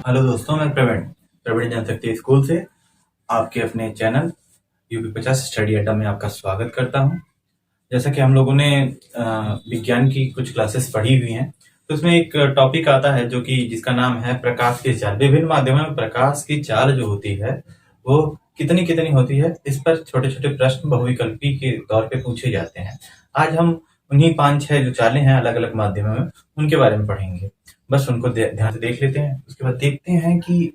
Hello दोस्तों, मैं प्रवीण जनशक्ति school से आपके अपने चैनल यूपी 50 स्टडी अड्डा में आपका स्वागत करता हूं। जैसा कि हम लोगों ने विज्ञान की कुछ क्लासेस पढ़ी हुई हैं, तो उसमें एक टॉपिक आता है जो कि जिसका नाम है प्रकाश की चाल। विभिन्न माध्यमों में प्रकाश की चाल जो होती है वो कितनी कितनी होती है, इस पर छोटे छोटे प्रश्न बहुविकल्पी के तौर पे पूछे जाते हैं। आज हम उन्हीं 5-6 जो चालें हैं अलग अलग माध्यमों में, उनके बारे में पढ़ेंगे। बस उनको ध्यान से देख लेते हैं, उसके बाद देखते हैं कि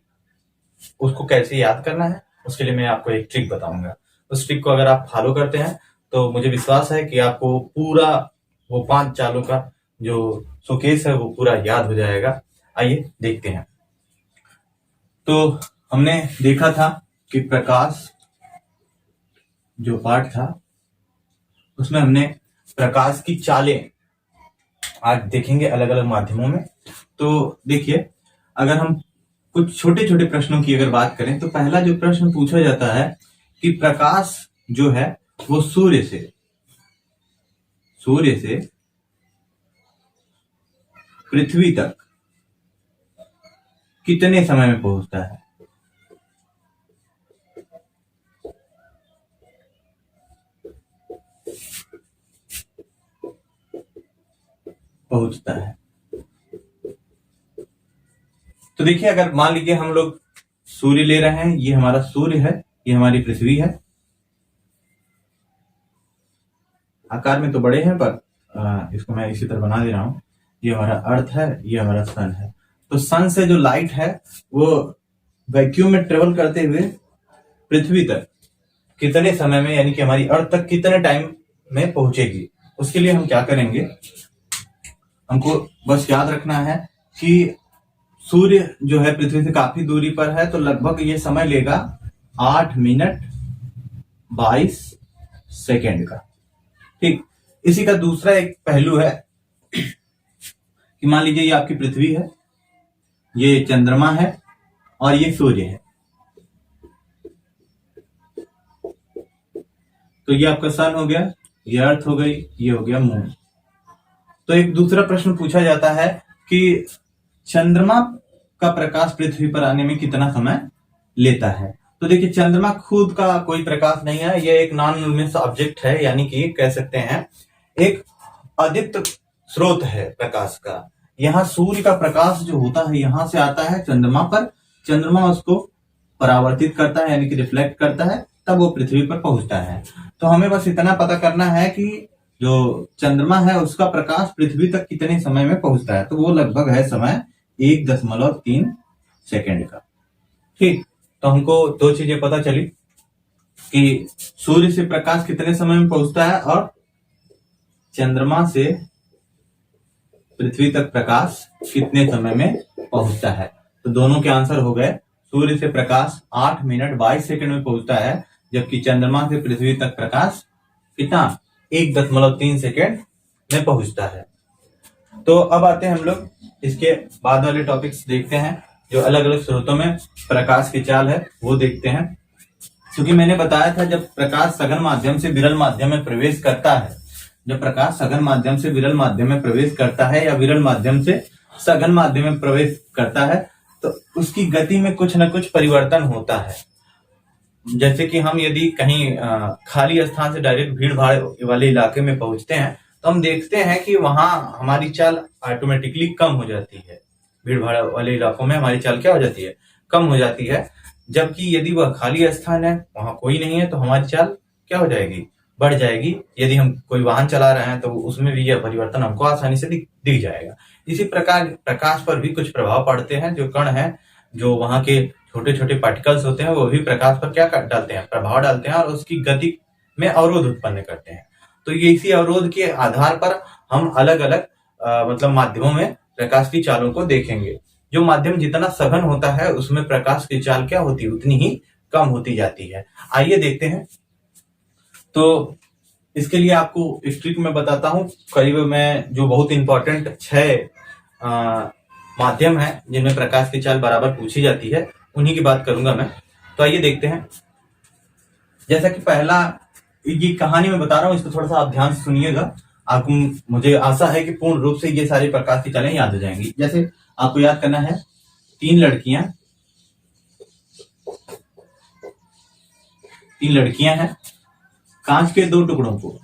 उसको कैसे याद करना है। उसके लिए मैं आपको एक ट्रिक बताऊंगा। उस ट्रिक को अगर आप फॉलो करते हैं तो मुझे विश्वास है कि आपको पूरा वो 5 चालों का जो शोकेस है वो पूरा याद हो जाएगा। आइए देखते हैं। तो हमने देखा था कि प्रकाश जो पाठ था उसमें हमने प्रकाश की चालें आज देखेंगे अलग अलग माध्यमों में। तो देखिए, अगर हम कुछ छोटे छोटे प्रश्नों की अगर बात करें तो पहला जो प्रश्न पूछा जाता है कि प्रकाश जो है वो सूर्य से पृथ्वी तक कितने समय में पहुंचता है। तो देखिए, अगर मान लीजिए हम लोग सूर्य ले रहे हैं, ये हमारा सूर्य है, ये हमारी पृथ्वी है। आकार में तो बड़े हैं पर इसको मैं इसी तरह बना दे रहा हूं। ये हमारा अर्थ है, ये हमारा सन है। तो सन से जो लाइट है वो वैक्यूम में ट्रेवल करते हुए पृथ्वी तक कितने समय में, यानी कि हमारी अर्थ तक कितने टाइम में पहुंचेगी। उसके लिए हम क्या करेंगे, हमको बस याद रखना है कि सूर्य जो है पृथ्वी से काफी दूरी पर है, तो लगभग ये समय लेगा 8 मिनट 22 सेकेंड का। ठीक, इसी का दूसरा एक पहलू है कि मान लीजिए ये आपकी पृथ्वी है, ये चंद्रमा है और ये सूर्य है। तो ये आपका सन हो गया, ये अर्थ हो गई, ये हो गया मून। तो एक दूसरा प्रश्न पूछा जाता है कि चंद्रमा का प्रकाश पृथ्वी पर आने में कितना समय लेता है। तो देखिए, चंद्रमा खुद का कोई प्रकाश नहीं है, यह एक नॉन लुमिनस ऑब्जेक्ट है, यानी कि कह सकते हैं एक अदीप्त स्रोत है प्रकाश का। यहाँ सूर्य का प्रकाश जो होता है यहां से आता है चंद्रमा पर, चंद्रमा उसको परावर्तित करता है यानी कि रिफ्लेक्ट करता है, तब वो पृथ्वी पर पहुंचता है। तो हमें बस इतना पता करना है कि जो चंद्रमा है उसका प्रकाश पृथ्वी तक कितने समय में पहुंचता है। तो वो लगभग है समय 1.3 सेकेंड का। ठीक, तो हमको 2 चीजें पता चली कि सूर्य से प्रकाश कितने समय में पहुंचता है और चंद्रमा से पृथ्वी तक प्रकाश कितने समय में पहुंचता है। तो दोनों के आंसर हो गए। सूर्य से प्रकाश 8 मिनट 22 सेकेंड में पहुंचता है, जबकि चंद्रमा से पृथ्वी तक प्रकाश कितना 1.3 सेकेंड में पहुंचता है। तो अब आते हैं हम लोग इसके बाद वाले टॉपिक्स देखते हैं, जो अलग अलग स्रोतों में प्रकाश की चाल है वो देखते हैं। क्योंकि मैंने बताया था, जब प्रकाश सघन माध्यम से विरल माध्यम में प्रवेश करता है, जब प्रकाश सघन माध्यम से विरल माध्यम में प्रवेश करता है या विरल माध्यम से सघन माध्यम में प्रवेश करता है, तो उसकी गति में कुछ न कुछ परिवर्तन होता है। जैसे कि हम यदि कहीं खाली स्थान से डायरेक्ट भीड़ भाड़ वाले इलाके में पहुंचते हैं तो हम देखते हैं कि वहां हमारी चाल ऑटोमेटिकली कम हो जाती है। भीड़ भाड़ वाले इलाकों में हमारी चाल क्या हो जाती है, कम हो जाती है। जबकि यदि वह खाली स्थान है, वहां कोई नहीं है, तो हमारी चाल क्या हो जाएगी, बढ़ जाएगी। यदि हम कोई वाहन चला रहे हैं तो उसमें भी यह परिवर्तन हमको आसानी से दिख जाएगा। इसी प्रकार प्रकाश पर भी कुछ प्रभाव पड़ते हैं। जो कण है, जो वहां के छोटे छोटे पार्टिकल्स होते हैं, वो भी प्रकाश पर क्या डालते हैं, प्रभाव डालते हैं और उसकी गति में अवरोध उत्पन्न करते हैं। तो ये इसी अवरोध के आधार पर हम अलग अलग मतलब माध्यमों में प्रकाश की चालों को देखेंगे। जो माध्यम जितना सघन होता है उसमें प्रकाश की चाल क्या होती है, उतनी ही कम होती जाती है। आइए देखते हैं। तो इसके लिए आपको एक ट्रिक मैं बताता हूं। करीब मैं जो बहुत इंपॉर्टेंट 6 माध्यम है जिनमें प्रकाश की चाल बराबर पूछी जाती है, उन्हीं की बात करूंगा मैं। तो आइए देखते हैं। जैसा कि पहला, ये कहानी मैं बता रहा हूं, इसको थोड़ा सा आप ध्यान से सुनिएगा। आपको, मुझे आशा है कि पूर्ण रूप से ये सारी प्रकाश की चालें याद हो जाएंगी। जैसे आपको याद करना है तीन लड़कियां हैं, कांच के दो टुकड़ों को,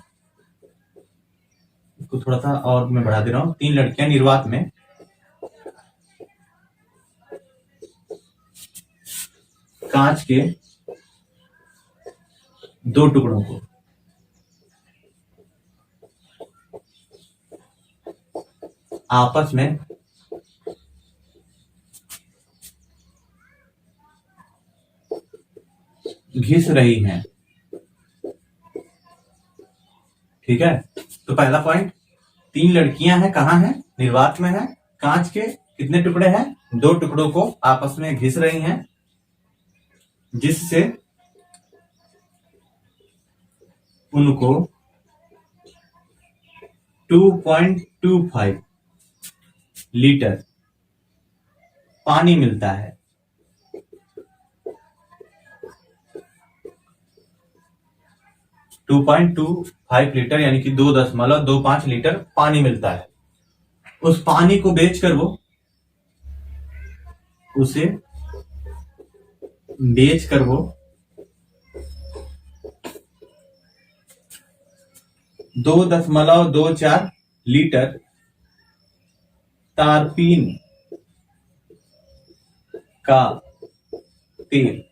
इसको थोड़ा सा और मैं बढ़ा दे रहा हूं, तीन लड़कियां निर्वात में कांच के दो टुकड़ों को आपस में घिस रही हैं। ठीक है, तो पहला पॉइंट, तीन लड़कियां हैं, कहां हैं? निर्वात में है, कांच के कितने टुकड़े हैं? दो टुकड़ों को आपस में घिस रही हैं, जिससे उनको 2.25 लीटर पानी मिलता है। 2.25 लीटर यानी कि 2.25 लीटर पानी मिलता है। उस पानी को बेचकर वो 2.24 लीटर तारपीन का तेल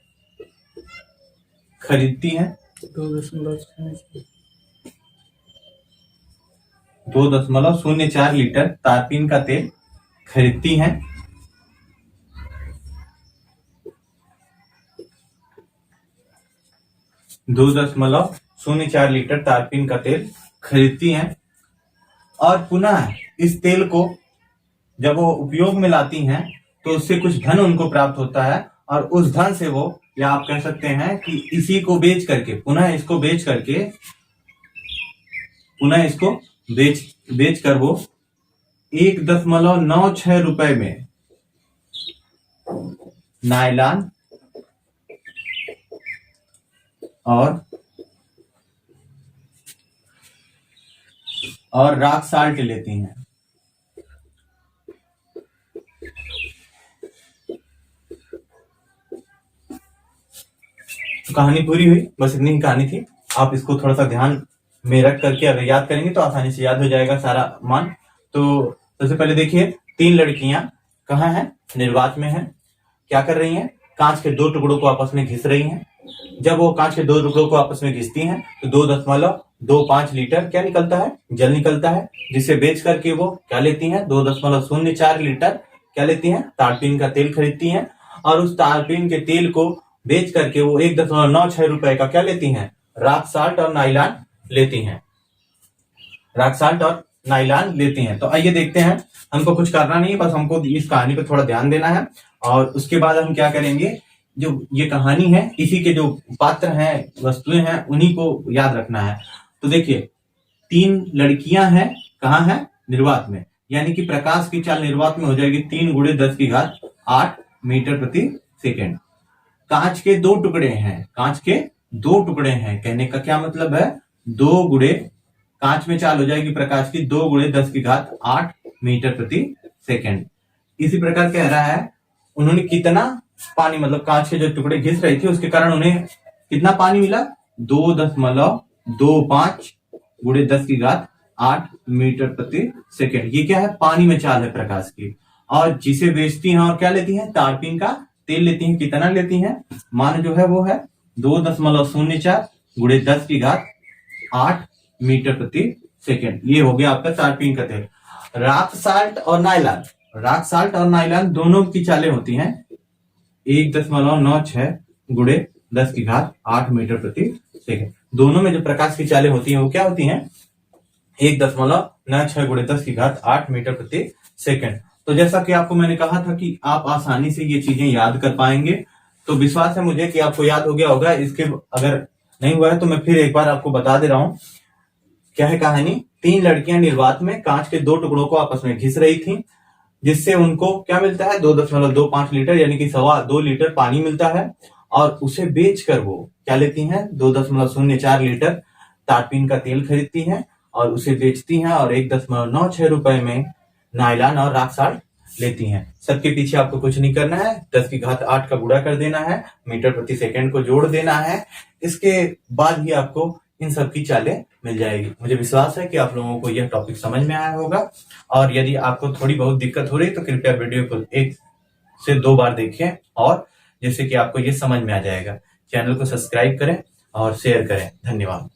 खरीदती हैं। 2.04 लीटर तारपीन का तेल खरीदती हैं। दो 2.04 लीटर तारपीन का तेल खरीदती हैं और पुनः इस तेल को जब वो उपयोग में लाती हैं तो उससे कुछ धन उनको प्राप्त होता है, और उस धन से वो, या आप कह सकते हैं कि इसी को बेच करके, पुनः इसको बेच कर वो 1.96 रुपए में नायलॉन और रॉक साल्ट लेती हैं। तो कहानी पूरी हुई, बस इतनी ही कहानी थी। आप इसको थोड़ा सा ध्यान में रख करके अगर याद करेंगे तो आसानी से याद हो जाएगा सारा मान। तो सबसे पहले देखिए, तीन लड़कियां कहाँ हैं? निर्वात में हैं। क्या कर रही हैं? कांच के दो टुकड़ों को आपस में घिस रही हैं। जब वो कांच के दो टुकड़ों को आपस में घिसती हैं तो 2.25 लीटर क्या निकलता है? जल निकलता है, जिसे बेच करके वो क्या लेती हैं? 2.04 लीटर क्या लेती हैं? तारपीन का तेल खरीदती हैं, और उस तारपीन के तेल को बेच करके वो 1.96 रुपए का क्या लेती हैं? रॉक साल्ट और नायलॉन लेती हैं। तो आइए देखते हैं, हमको कुछ करना नहीं है, बस हमको इस कहानी पे थोड़ा ध्यान देना है, और उसके बाद हम क्या करेंगे, जो ये कहानी है इसी के जो पात्र हैं, वस्तुएं हैं, उन्हीं को याद रखना है। तो देखिए, तीन लड़कियां हैं, कहाँ हैं? निर्वात में, यानी कि प्रकाश की चाल निर्वात में हो जाएगी 3 × 10⁸ मीटर प्रति सेकेंड। कांच के दो टुकड़े हैं, कहने का क्या मतलब है? कांच में चाल हो जाएगी प्रकाश की 2 × 10⁸ मीटर प्रति सेकेंड। इसी प्रकार कह रहा है, उन्होंने कितना पानी, मतलब कांच के जो टुकड़े घिस रही थी उसके कारण उन्हें कितना पानी मिला? 2.25 × 10⁸ मीटर प्रति सेकेंड। ये क्या है? पानी में चाल है प्रकाश की, और जिसे बेचती हैं और क्या लेती हैं? तारपीन का तेल लेती हैं। कितना लेती हैं? मान जो है वो है 2.04 × 10⁸ मीटर प्रति सेकेंड। ये हो गया आपका तारपीन का तेल। रॉक साल्ट और नायलॉन दोनों की चालें होती हैं 1.96 × 10⁸ मीटर प्रति सेकेंड। दोनों में जो प्रकाश की चालें होती हैं वो क्या होती हैं? 1.96 × 10⁸ मीटर प्रति सेकेंड। तो जैसा कि आपको मैंने कहा था कि आप आसानी से ये चीजें याद कर पाएंगे, तो विश्वास है मुझे कि आपको याद हो गया होगा। इसके अगर नहीं हुआ है तो मैं फिर एक बार आपको बता दे रहा हूं। क्या है कहानी? तीन लड़कियां निर्वात में कांच के दो टुकड़ों को आपस में घिस रही थी, जिससे उनको क्या मिलता है? 2.25 लीटर यानी कि 2.25 लीटर पानी मिलता है, और उसे बेचकर वो क्या लेती हैं? 2.04 लीटर तारपीन का तेल खरीदती हैं और उसे बेचती हैं, और 1.96 रुपए में नायलॉन और रॉक साल्ट लेती हैं। सबके पीछे आपको कुछ नहीं करना है, 10 की घात 8 का गुणा कर देना है, मीटर प्रति सेकंड को जोड़ देना है, इसके बाद ही आपको इन सब की चालें मिल जाएगी। मुझे विश्वास है कि आप लोगों को यह टॉपिक समझ में आया होगा, और यदि आपको थोड़ी बहुत दिक्कत हो रही है तो कृपया वीडियो को 1 से 2 बार देखें, और जिससे कि आपको ये समझ में आ जाएगा। चैनल को सब्सक्राइब करें और शेयर करें। धन्यवाद।